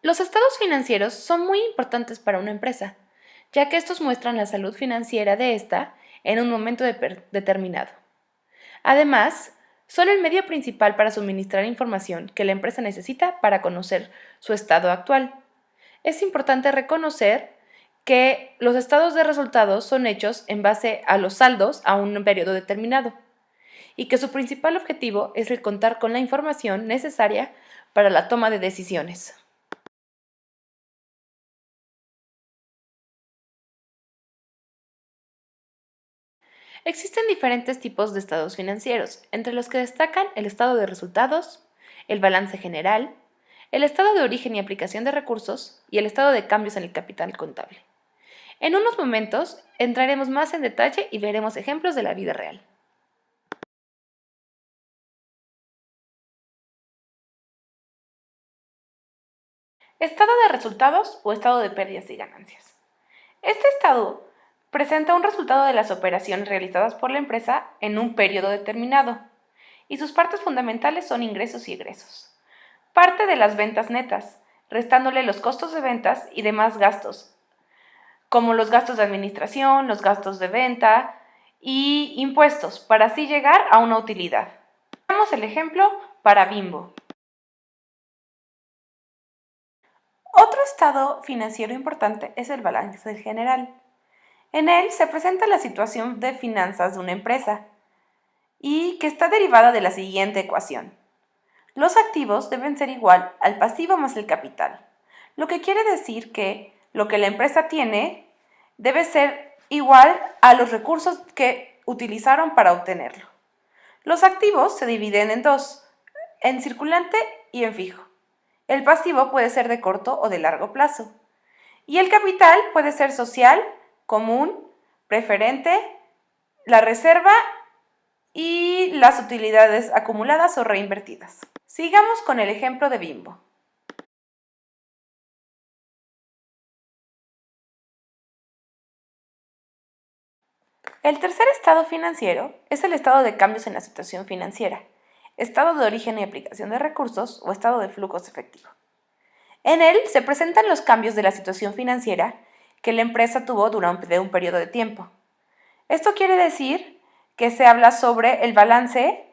Los estados financieros son muy importantes para una empresa, ya que estos muestran la salud financiera de ésta en un momento determinado. Además, son el medio principal para suministrar información que la empresa necesita para conocer su estado actual. Es importante reconocer que los estados de resultados son hechos en base a los saldos a un periodo determinado y que su principal objetivo es el contar con la información necesaria para la toma de decisiones. Existen diferentes tipos de estados financieros, entre los que destacan el estado de resultados, el balance general, el estado de origen y aplicación de recursos y el estado de cambios en el capital contable. En unos momentos entraremos más en detalle y veremos ejemplos de la vida real. Estado de resultados o estado de pérdidas y ganancias. Este estado presenta un resultado de las operaciones realizadas por la empresa en un periodo determinado, y sus partes fundamentales son ingresos y egresos. Parte de las ventas netas, restándole los costos de ventas y demás gastos, como los gastos de administración, los gastos de venta y impuestos, para así llegar a una utilidad. Veamos el ejemplo para Bimbo. Otro estado financiero importante es el balance general. En él se presenta la situación de finanzas de una empresa y que está derivada de la siguiente ecuación. Los activos deben ser igual al pasivo más el capital, lo que quiere decir que lo que la empresa tiene debe ser igual a los recursos que utilizaron para obtenerlo. Los activos se dividen en dos, en circulante y en fijo. El pasivo puede ser de corto o de largo plazo. Y el capital puede ser social, común, preferente, la reserva y las utilidades acumuladas o reinvertidas. Sigamos con el ejemplo de Bimbo. El tercer estado financiero es el estado de cambios en la situación financiera, estado de origen y aplicación de recursos o estado de flujos efectivo. En él se presentan los cambios de la situación financiera que la empresa tuvo durante un periodo de tiempo. Esto quiere decir que se habla sobre el balance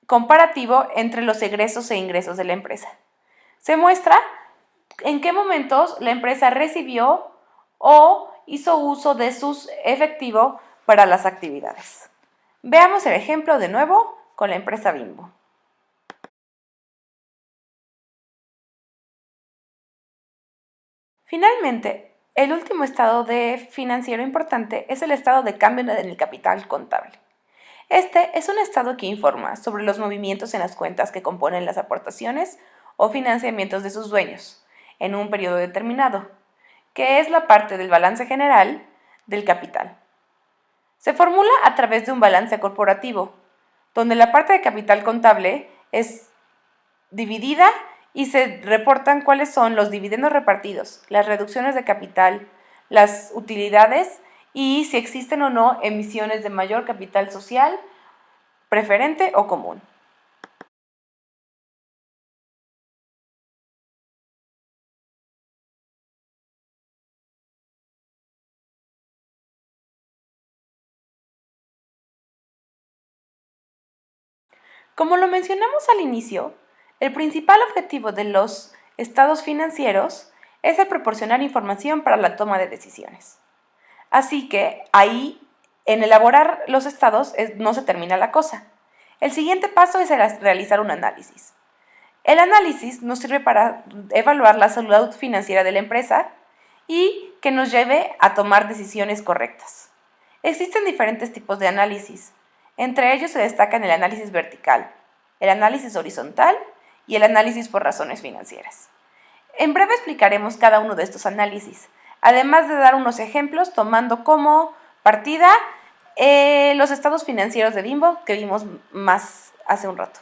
comparativo entre los egresos e ingresos de la empresa. Se muestra en qué momentos la empresa recibió o hizo uso de su efectivo para las actividades. Veamos el ejemplo de nuevo con la empresa Bimbo. Finalmente, el último estado financiero importante es el estado de cambio en el capital contable. Este es un estado que informa sobre los movimientos en las cuentas que componen las aportaciones o financiamientos de sus dueños en un periodo determinado, que es la parte del balance general del capital. Se formula a través de un balance corporativo, donde la parte de capital contable es dividida y se reportan cuáles son los dividendos repartidos, las reducciones de capital, las utilidades y si existen o no emisiones de mayor capital social, preferente o común. Como lo mencionamos al inicio, el principal objetivo de los estados financieros es el proporcionar información para la toma de decisiones. Así que ahí, en elaborar los estados, no se termina la cosa. El siguiente paso es realizar un análisis. El análisis nos sirve para evaluar la salud financiera de la empresa y que nos lleve a tomar decisiones correctas. Existen diferentes tipos de análisis. Entre ellos se destacan el análisis vertical, el análisis horizontal y el análisis por razones financieras. En breve explicaremos cada uno de estos análisis, además de dar unos ejemplos tomando como partida los estados financieros de Bimbo que vimos más hace un rato.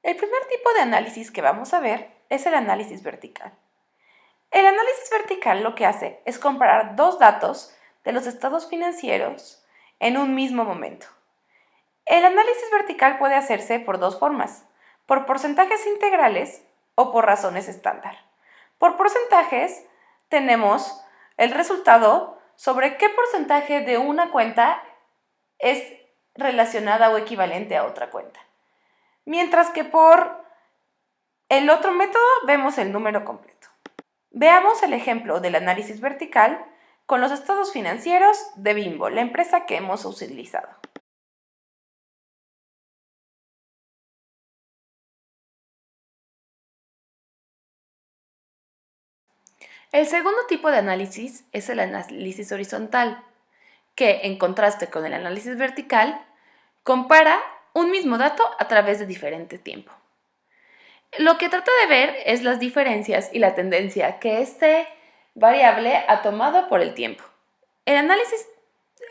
El primer tipo de análisis que vamos a ver es el análisis vertical. El análisis vertical lo que hace es comparar dos datos de los estados financieros en un mismo momento. El análisis vertical puede hacerse por dos formas, por porcentajes integrales o por razones estándar. Por porcentajes tenemos el resultado sobre qué porcentaje de una cuenta es relacionada o equivalente a otra cuenta. Mientras que por el otro método vemos el número completo. Veamos el ejemplo del análisis vertical con los estados financieros de Bimbo, la empresa que hemos utilizado. El segundo tipo de análisis es el análisis horizontal, que, en contraste con el análisis vertical, compara un mismo dato a través de diferente tiempo. Lo que trata de ver es las diferencias y la tendencia que este variable ha tomado por el tiempo. El análisis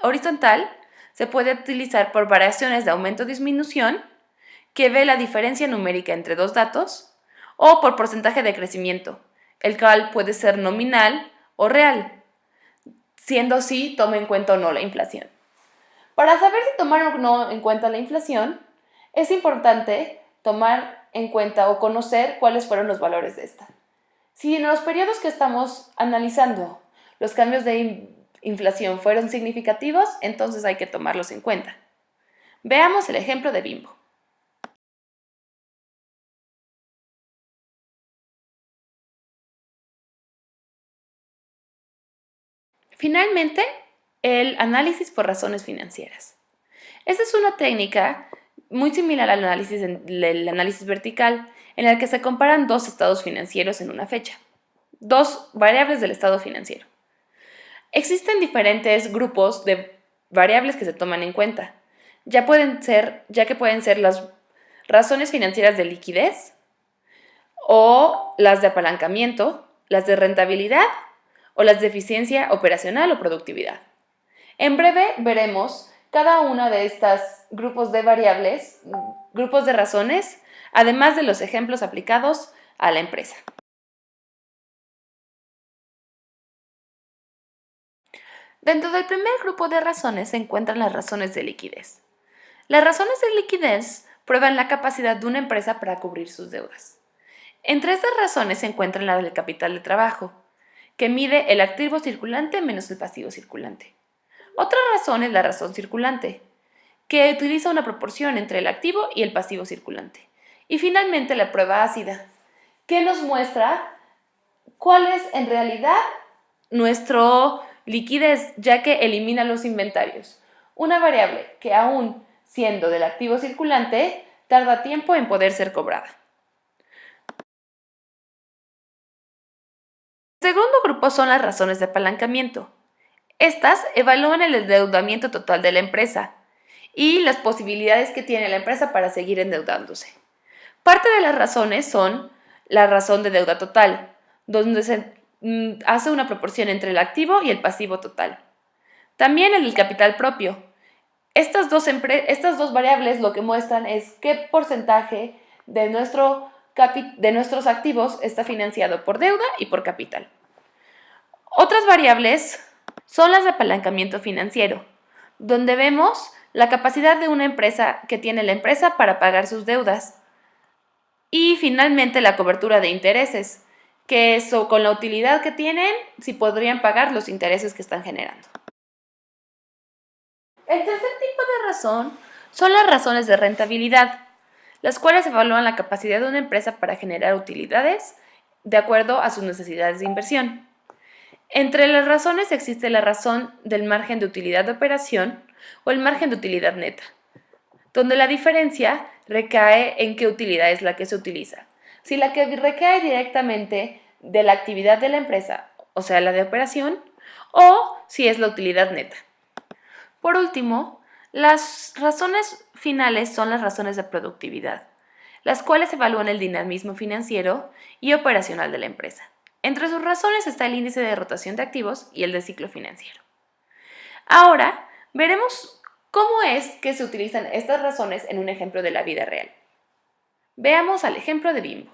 horizontal se puede utilizar por variaciones de aumento o disminución, que ve la diferencia numérica entre dos datos, o por porcentaje de crecimiento, el cual puede ser nominal o real, siendo así toma en cuenta o no la inflación. Para saber si tomar o no en cuenta la inflación, es importante tomar en cuenta o conocer cuáles fueron los valores de esta. Si en los periodos que estamos analizando los cambios de inflación fueron significativos, entonces hay que tomarlos en cuenta. Veamos el ejemplo de Bimbo. Finalmente, el análisis por razones financieras. Esta es una técnica muy similar al del análisis vertical, en el que se comparan dos estados financieros en una fecha, dos variables del estado financiero. Existen diferentes grupos de variables que se toman en cuenta, ya que pueden ser las razones financieras de liquidez o las de apalancamiento, las de rentabilidad o las de eficiencia operacional o productividad. En breve veremos cada una de estos grupos de variables, grupos de razones, además de los ejemplos aplicados a la empresa. Dentro del primer grupo de razones se encuentran las razones de liquidez. Las razones de liquidez prueban la capacidad de una empresa para cubrir sus deudas. Entre estas razones se encuentra la del capital de trabajo, que mide el activo circulante menos el pasivo circulante. Otra razón es la razón circulante, que utiliza una proporción entre el activo y el pasivo circulante. Y finalmente la prueba ácida, que nos muestra cuál es en realidad nuestro liquidez, ya que elimina los inventarios. Una variable que aún siendo del activo circulante, tarda tiempo en poder ser cobrada. El segundo grupo son las razones de apalancamiento. Estas evalúan el endeudamiento total de la empresa y las posibilidades que tiene la empresa para seguir endeudándose. Parte de las razones son la razón de deuda total, donde se hace una proporción entre el activo y el pasivo total. También el del capital propio. Estas dos variables lo que muestran es qué porcentaje de nuestros activos está financiado por deuda y por capital. Otras variables son las de apalancamiento financiero, donde vemos la capacidad de una empresa que tiene la empresa para pagar sus deudas. Y finalmente la cobertura de intereses, que es con la utilidad que tienen, si podrían pagar los intereses que están generando. El tercer tipo de razón son las razones de rentabilidad, las cuales evalúan la capacidad de una empresa para generar utilidades de acuerdo a sus necesidades de inversión. Entre las razones existe la razón del margen de utilidad de operación o el margen de utilidad neta, donde la diferencia recae en qué utilidad es la que se utiliza. Si la que recae directamente de la actividad de la empresa, o sea, la de operación, o si es la utilidad neta. Por último, las razones finales son las razones de productividad, las cuales evalúan el dinamismo financiero y operacional de la empresa. Entre sus razones está el índice de rotación de activos y el de ciclo financiero. Ahora veremos cómo es que se utilizan estas razones en un ejemplo de la vida real. Veamos al ejemplo de Bimbo.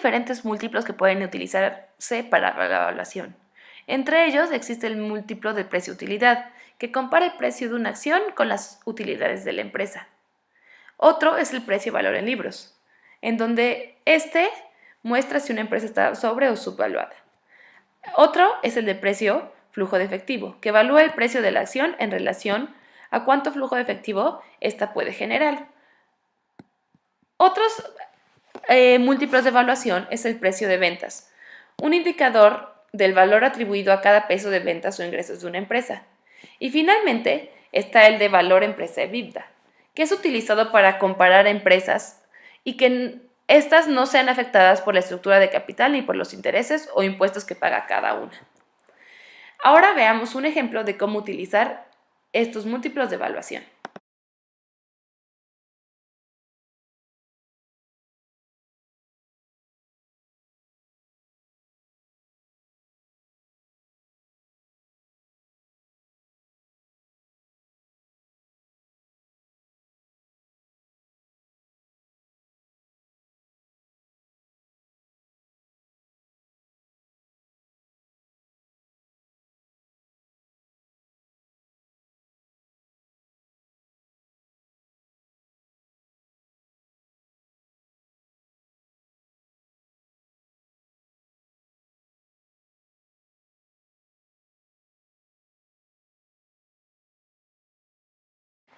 diferentes múltiplos que pueden utilizarse para la evaluación. Entre ellos existe el múltiplo de precio-utilidad, que compara el precio de una acción con las utilidades de la empresa. Otro es el precio-valor en libros, en donde este muestra si una empresa está sobre o subvaluada. Otro es el de precio-flujo de efectivo, que evalúa el precio de la acción en relación a cuánto flujo de efectivo ésta puede generar. Otros múltiplos de evaluación es el precio de ventas, un indicador del valor atribuido a cada peso de ventas o ingresos de una empresa. Y finalmente está el de valor empresa EBITDA, que es utilizado para comparar empresas y que estas no sean afectadas por la estructura de capital ni por los intereses o impuestos que paga cada una. Ahora veamos un ejemplo de cómo utilizar estos múltiplos de evaluación.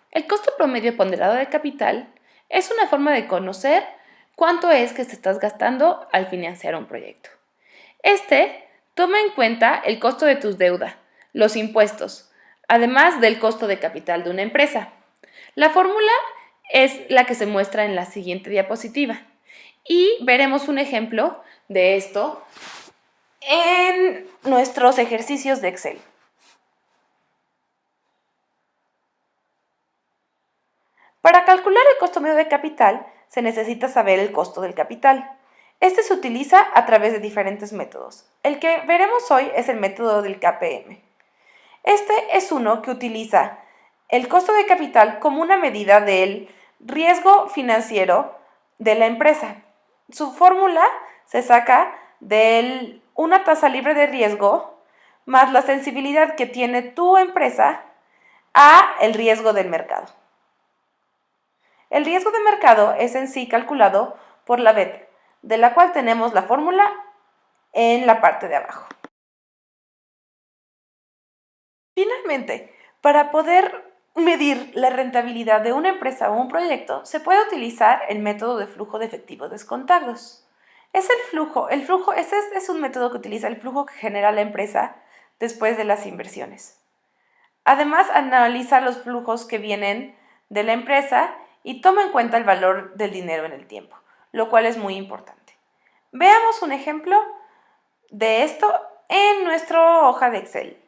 El costo promedio ponderado de capital es una forma de conocer cuánto es que te estás gastando al financiar un proyecto. Este toma en cuenta el costo de tus deudas, los impuestos, además del costo de capital de una empresa. La fórmula es la que se muestra en la siguiente diapositiva y veremos un ejemplo de esto en nuestros ejercicios de Excel. Para calcular el costo medio de capital, se necesita saber el costo del capital. Este se utiliza a través de diferentes métodos. El que veremos hoy es el método del KPM. Este es uno que utiliza el costo de capital como una medida del riesgo financiero de la empresa. Su fórmula se saca de una tasa libre de riesgo más la sensibilidad que tiene tu empresa a el riesgo del mercado. El riesgo de mercado es en sí calculado por la beta, de la cual tenemos la fórmula en la parte de abajo. Finalmente, para poder medir la rentabilidad de una empresa o un proyecto, se puede utilizar el método de flujo de efectivo descontados. Ese es un método que utiliza el flujo que genera la empresa después de las inversiones. Además, analiza los flujos que vienen de la empresa y toma en cuenta el valor del dinero en el tiempo, lo cual es muy importante. Veamos un ejemplo de esto en nuestra hoja de Excel.